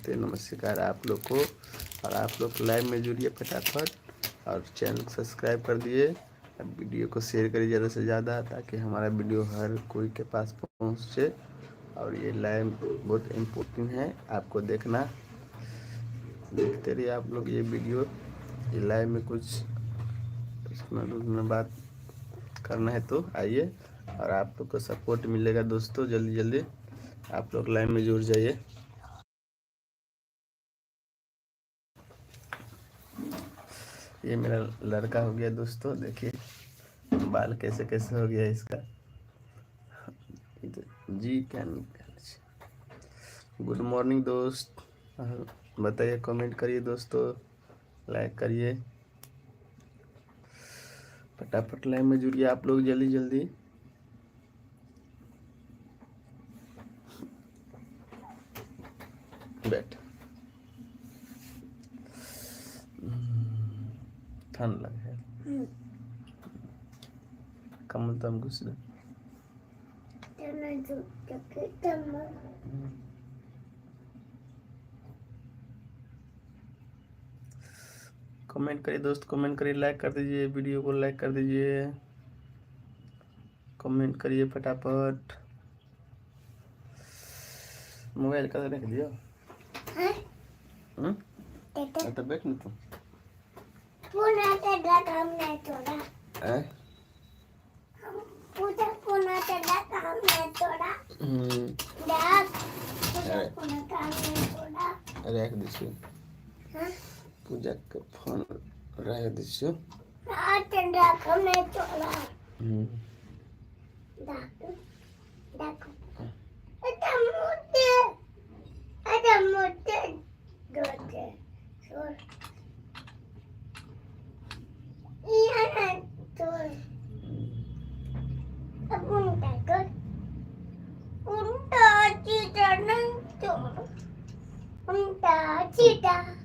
नमस्ते नमस्कार आप लोग को। और आप लोग लाइव में जुड़िए फटाफट और चैनल को सब्सक्राइब कर दिए। वीडियो को शेयर करिए ज़्यादा से ज़्यादा ताकि हमारा वीडियो हर कोई के पास पहुँचे। और ये लाइव बहुत इम्पोर्टेंट है, आपको देखना, देखते रहिए आप लोग ये वीडियो। ये लाइव में कुछ उसमें बात करना है तो आइए, और आप लोग को सपोर्ट मिलेगा दोस्तों। जल्दी जल्दी आप लोग लाइव में जुड़ जाइए। ये मेरा लड़का हो गया दोस्तों, देखिए बाल कैसे कैसे हो गया इसका। जी गुड मॉर्निंग दोस्त, बताइए, कमेंट करिए दोस्तों, लाइक करिए, फटाफट लाइव में जुड़िए आप लोग जल्दी जल्दी। बैठ, ठंड लग है, कमल तम घुस दे। कमेंट करिए दोस्त, कमेंट करिए, लाइक कर दीजिए, वीडियो को लाइक कर दीजिए, कमेंट करिए फटाफट। मोबाइल का रख दियो। तो बैठ न तू। रख दीजिए पूजा का फोन, रख दीजिए।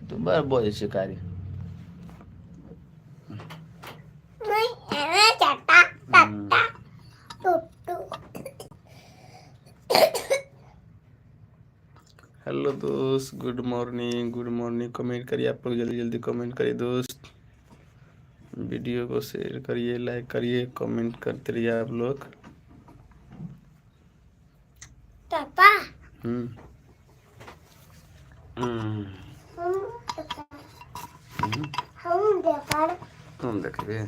तू बार बोले शिकारी हेलो दोस्त, good morning, good morning. Comment करिए आप लोग जल्दी जल्दी, कमेंट करिए दोस्त, वीडियो को शेयर करिए, लाइक करिए, कमेंट करते रहिए आप लोग। पापा हम देखिए।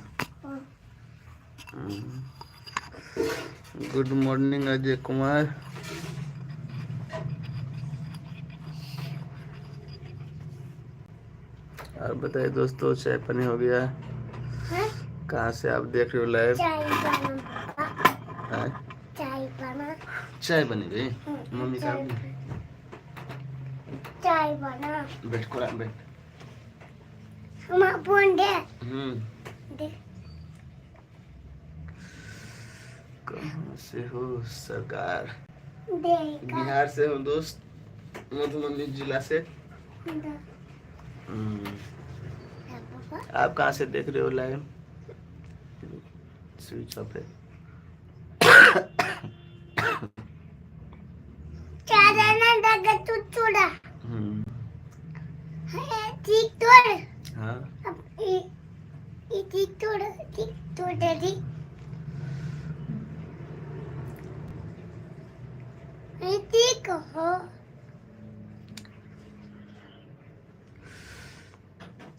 Good morning Ajay Kumar. और बताइए दोस्तों, चाय पानी हो गया? कहाँ से आप देख रहे हो लाइव? चाय बनी गई मम्मी का? चाय बना। बैठ कुरान बैठ। दे। कहाँ से हो सरकार? बिहार से हूँ दोस्त, मधुबनी जिला से। आप कहाँ से देख रहे हो लाइव? स्विच ऑफ है। ठीक तोड़। हाँ। अब ठीक तोड़ दे। ठीक हो।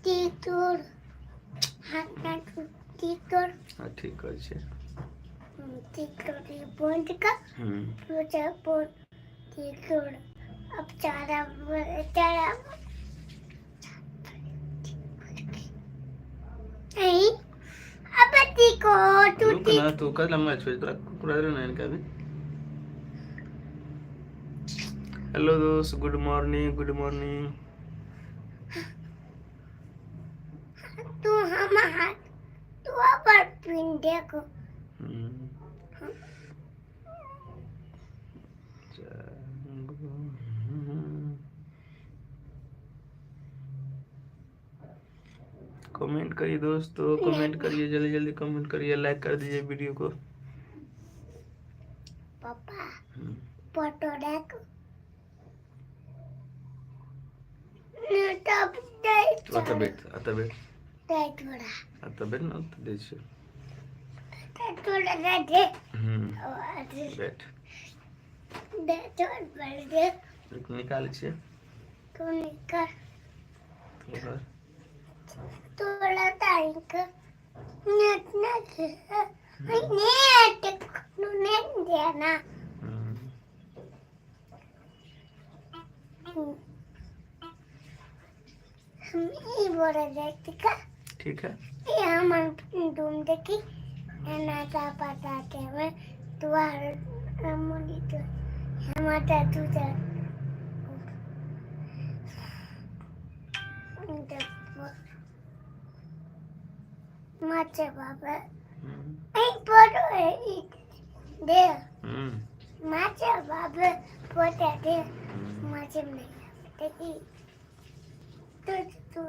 ठीक तोड़। हाथ ना ठीक तोड़। हाँ ठीक कर छे। ठीक तोड़ ये पॉइंट का। पूजा पॉइंट ठीक तोड़। अब चारा नहीं। अब ठीक हो तू। रुक ना, तू कर लम्बा छोड़ तेरा कुकुरा रे ना इनका भी। हेलो दोस्त, गुड मॉर्निंग, गुड मॉर्निंग। तू हमारा तू अपर पिन देखो। कमेंट करिए दोस्तों, कमेंट करिए जल्दी जल्दी, कमेंट करिए, लाइक कर दीजिए वीडियो को। पापा फोटो देखो। आता बैठ आता बैठ ना तो दे बैठ निकाल छे थोड़ा टाइम का नेट नेट देना हम ये बोला देखते का ठीक है ये हम तुम देखी ना का पता के मैं तुम्हारे मुझे तो हमारा तुझे माचे बाबा एक फोटो है दे माचे बाबा फोटो दे माचे नहीं देखी तो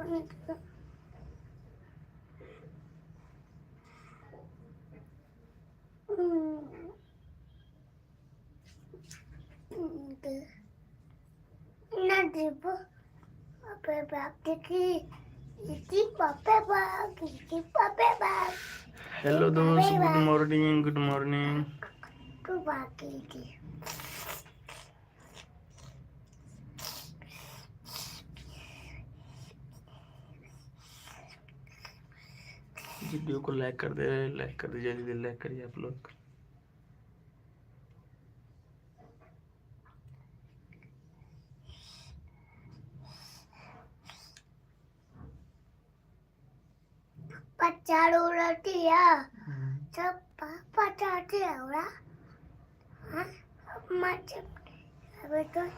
ना दीपो अपे बाप देखी इसी पापे बाप इसी पापे बाप हेलो दोस्त गुड मॉर्निंग तू बाकी थी वीडियो को लाइक कर दीजिए जल्दी लाइक करिए आप लोग पचाड़ो रटिया सब पचाते होगा हाँ मत अबे तो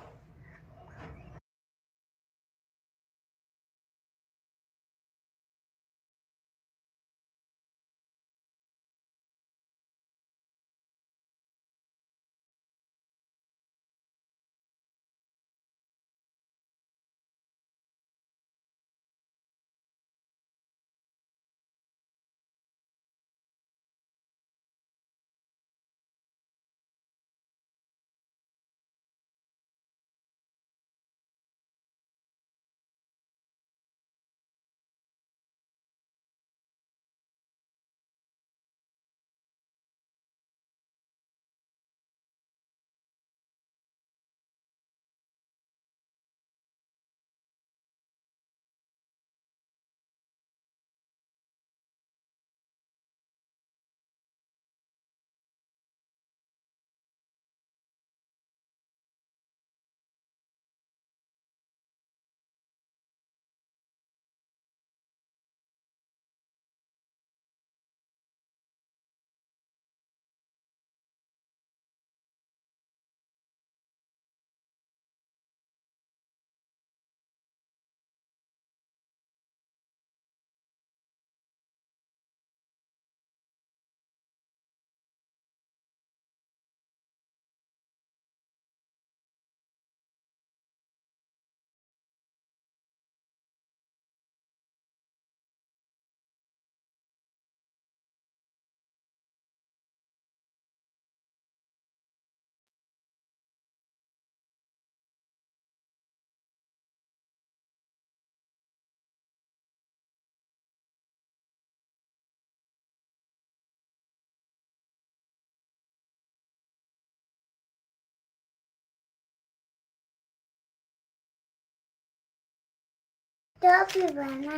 टॉपी बना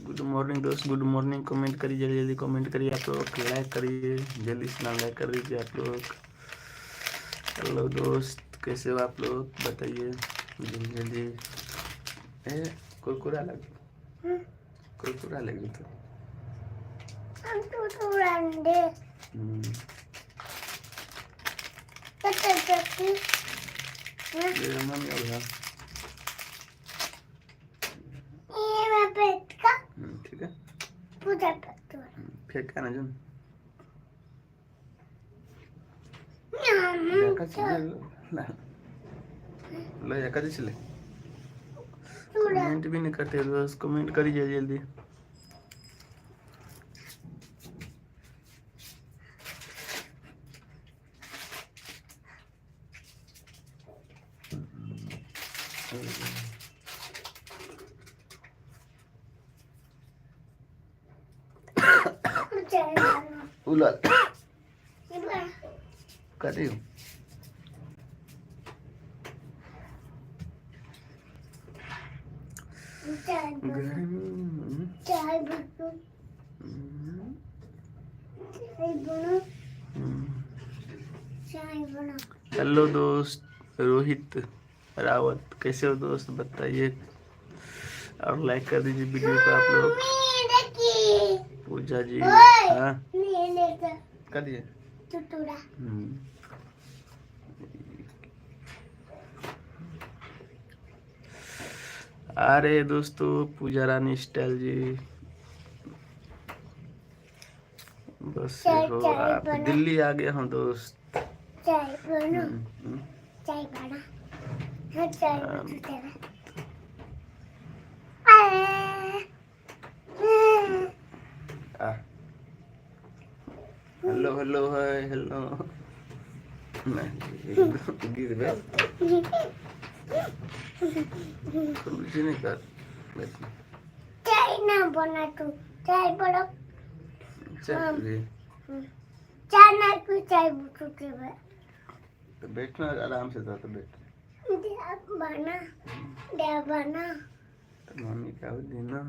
गुड मॉर्निंग दोस्त गुड मॉर्निंग कमेंट करिए जल्दी कमेंट करिए आप लोग लाइक करिए जल्दी से नाम लाइक कर दीजिए आप लोग हेलो दोस्त कैसे हो आप लोग बताइए जल्दी कुरकुरा लगी तो हम तो रंडे टटटटी ये मम्मी होगा ये मैं पेट का ठीक है पूजा करते फेंक ना जन एका चले कमेंट भी नहीं करते बस कमेंट करिए जल्दी उला ये बड़ा कर रही हूँ। चाय बना गर्मी चाय बना चाय बना। हेलो दोस्त रोहित रावत, कैसे हो दोस्त बताइए, और लाइक कर दीजिए वीडियो को आप लोग। मम्मी देखी पूजा जी ओए हाँ नहीं देखा कर दिए। टुटुरा अरे दोस्तों पूजा रानी स्टाइल जी, बस चाय हो चाय आप बना दिल्ली आ गया हूँ दोस्त। चाय बना हम्म, चाय बना हाँ चाय हाँ, बना तेरा आ, हेलो हेलो है हेलो नहीं एकदम गिर गए नीचे नहीं कर बैठ। चाय ना बना तू चाय बना चल रे, चाय ना तू चाय बुटुके बे तो बैठना आराम से था तो बैठ। बना दे बना तो मम्मी क्या हो देना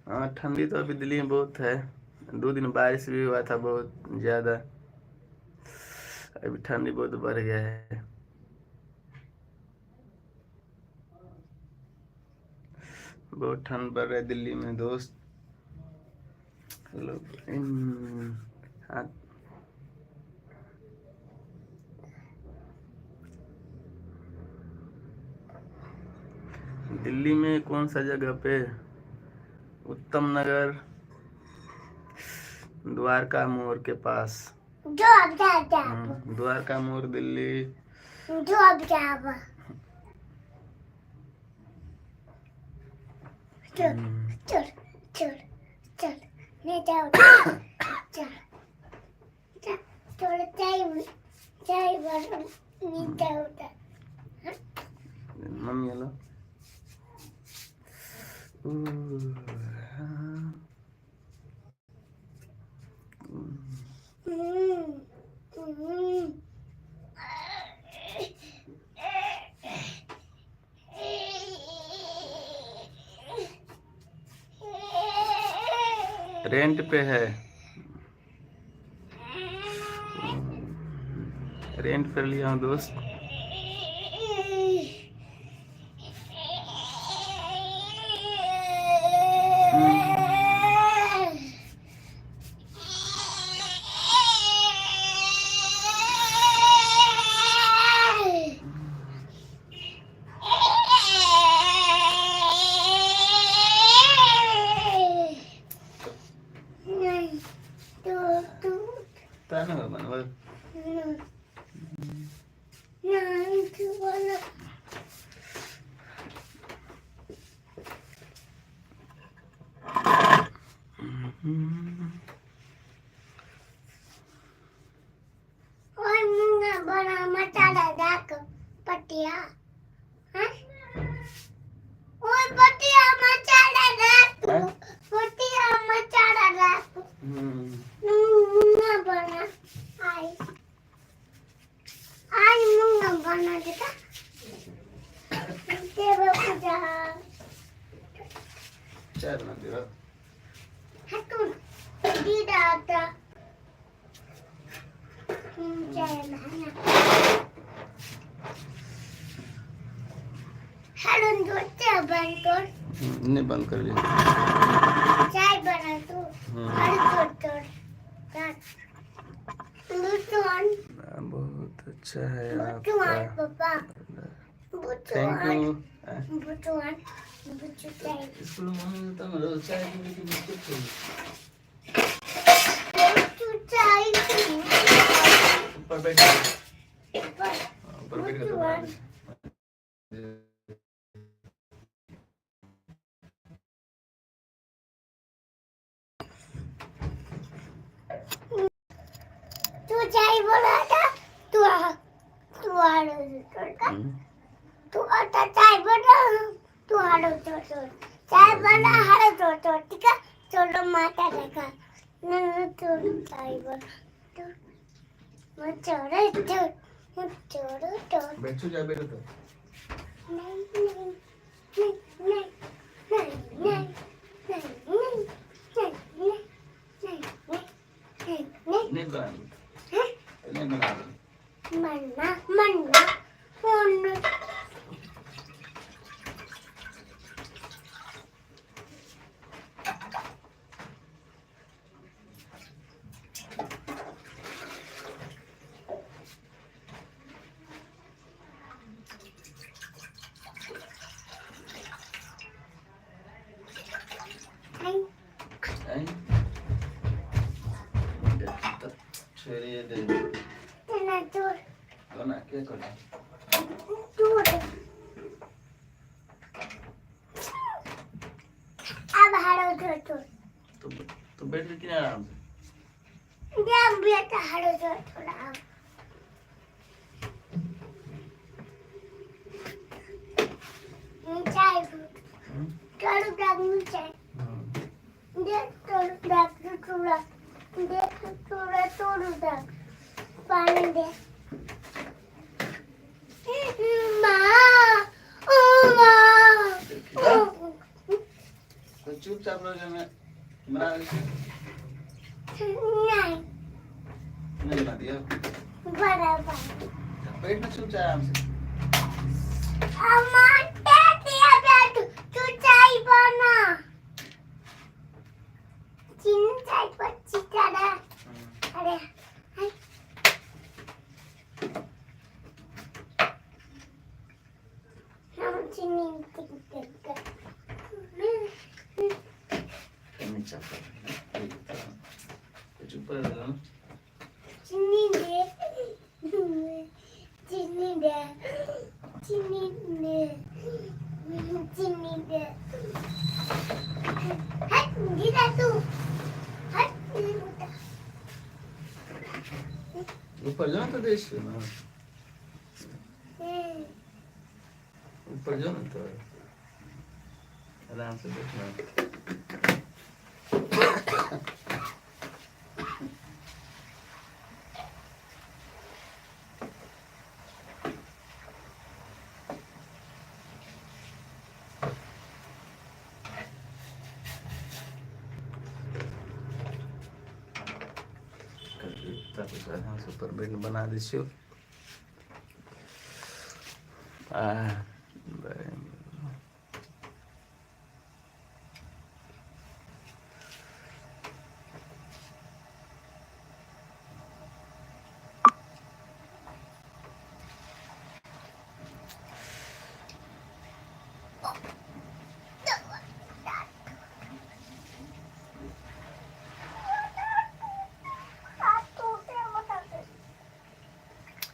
हाँ ठंडी तो अभी दिल्ली में बहुत है, 2 दिन बारिश भी हुआ था बहुत ज़्यादा, अभी ठंडी बहुत बढ़ गया है। बहुत ठंड बढ़ रहा है दिल्ली में दोस्त। हेलो हाँ दिल्ली में कौन सा जगह पे, उत्तम नगर द्वारका मोड़ के पास। जो अब जा द्वारका मोड़ दिल्ली। जो अब जा चल चल चल चल नहीं जाओ चल चल थोड़ा चाय चाय बना नीचे उतर मम्मी हेलो रेंट पे है, रेंट पर लिया हूँ दोस्त। ताना हो बनवा Ôi muna bana machada dak patia. Hah? Ôi patia machada dak. Patia machada dak. Muna bana. Ai. Ai muna bana deka. Deva puja. चाय बना दे रहा। Hatun. Di data. चाय बना. Halun dote bantor. नहीं बंद कर लिया। चाय बना तू हर तोड़ बुचुआन बहुत अच्छा है बुचुआन आपका, पापा थैंक यू। बुचुआन बुचु चाय स्कूल में तो मेरे चाय की बिस्कुट चाहिए। बुचु चाय ऊपर बैठ ऊपर बैठ कर बुचुआन तू चाय बना था तू हारो छोड़ तू आता चाय बना तू हारो छोड़ चाय बना हारो छोड़ ठीक है छोड़ो माता देखा न छोड़ चाय बना मैं छोड़ो बैठो जा बैठो तो नहीं नहीं नहीं नहीं नहीं नहीं नहीं बना नहीं बना मन्ना मन्ना फोन छोड़िए दे तेरा दूर बना क्या करना दूर अब हारो छोड़ तो बैठ के किनारे आराम से जब बेटा हारो छोड़ अब चाय करू डागू चाय दे तोड़ डाग थोड़ा दे थोड़ा तोड़ डाग पानी दे माँ ओ माँ तो चुपचाप रहो मैं बना नहीं नहीं बना दिया बड़ा बैठ में चुपचाप आराम से अम्मा दिया बैठ तू चाय बना चीनी चाय पत्ती करा अरे हम चीनी टिक नहीं चाहता चुप रहो चीनी दे चीनी दे चीनी दे चीनी दे हट गिरा तू हट ऊपर जाओ तो देश ना ऊपर जाओ ना तो आराम से बैठना सुपर बेड बना दीजिए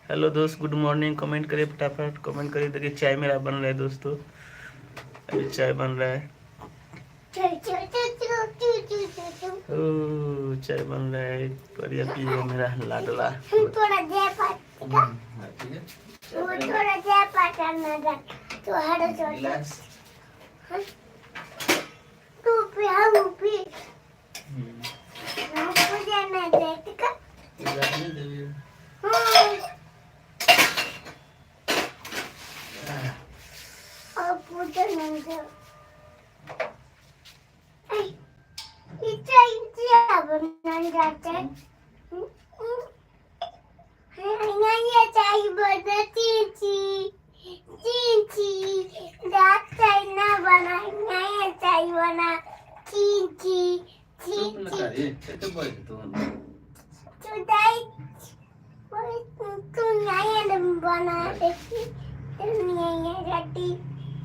हेलो दोस्त गुड मॉर्निंग कमेंट करिए फटाफट कमेंट करिए देखिए चाय मेरा बन रहा है दोस्तों अभी चाय बन रहा है ओ चाय बन रहा है बढ़िया पिए मेरा लाडला थोड़ा जय पाठ ठीक है थोड़ा जय पाठ करना था तो हर रिलैक्स तू पे हम पे हमको जाना है ठीक है जाने दे अब पूछो नहीं तो इतना बना जाता है ये चाहिए बना चीची रात चाहिए ना बना ये चाहिए बना चीची चुप ना करिए कैसे बोल तू चुदाई तू नहीं बना देखी नहीं रेडी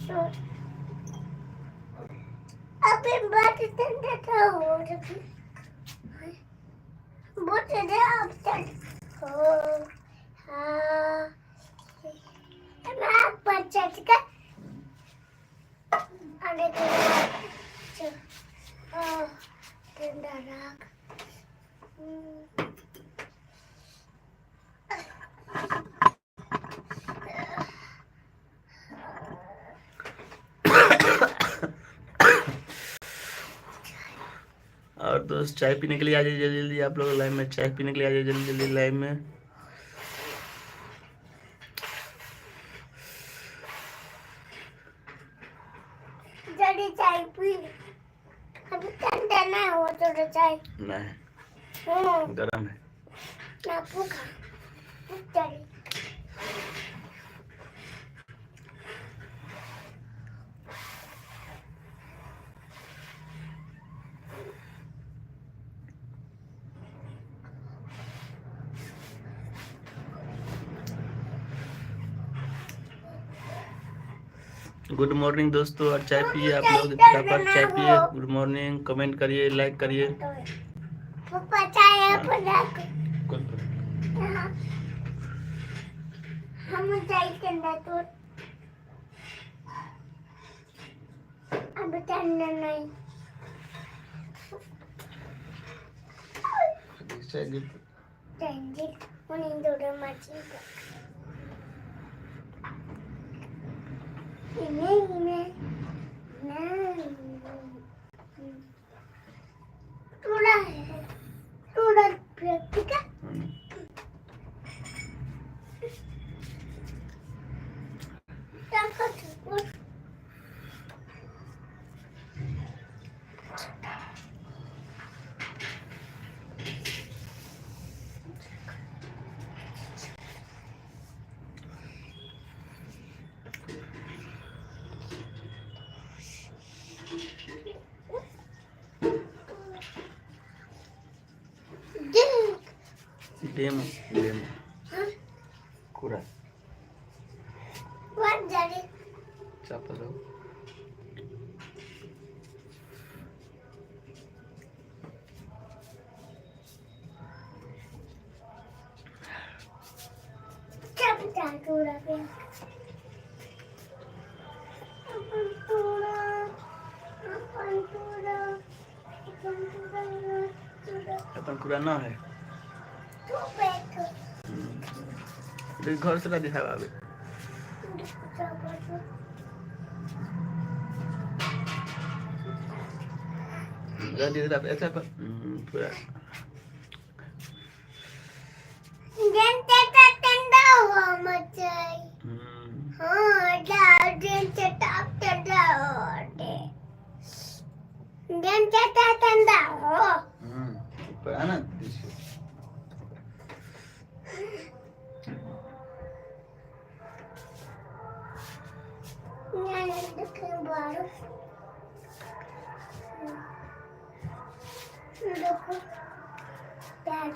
तो अबे बात ठंडा था हो रही बहुत ज़्यादा अब तक हो हाँ मैं बच्चा का अरे तो ठंडा रख और दोस्त चाय पीने के लिए आ जाइए जल्दी जल्दी, आप लोग लाइव में चाय पीने के लिए आ जाइए जल्दी जल्दी लाइव में। जल्दी चाय पी, अभी ठंडा ना हो तो चाय नहीं गरम है ना भूखा जल्दी। गुड मॉर्निंग दोस्तों, और चाय पिए आप लोग, फटाफट चाय पिए। गुड मॉर्निंग, कमेंट करिए, लाइक करिए। पापा चाय बना हम चाय ठंडा तो अब ठंडा नहीं ठंडी उन्हें दो मची इन्हें थोड़ा ठीक है। डेमो कुरा चापा दो। अपन कुरा ना है घर से ना दिखा बाबे ऐसा पूरा ठंडा हुआ मचाई हाँ ठंडा हो आना देखो प्यार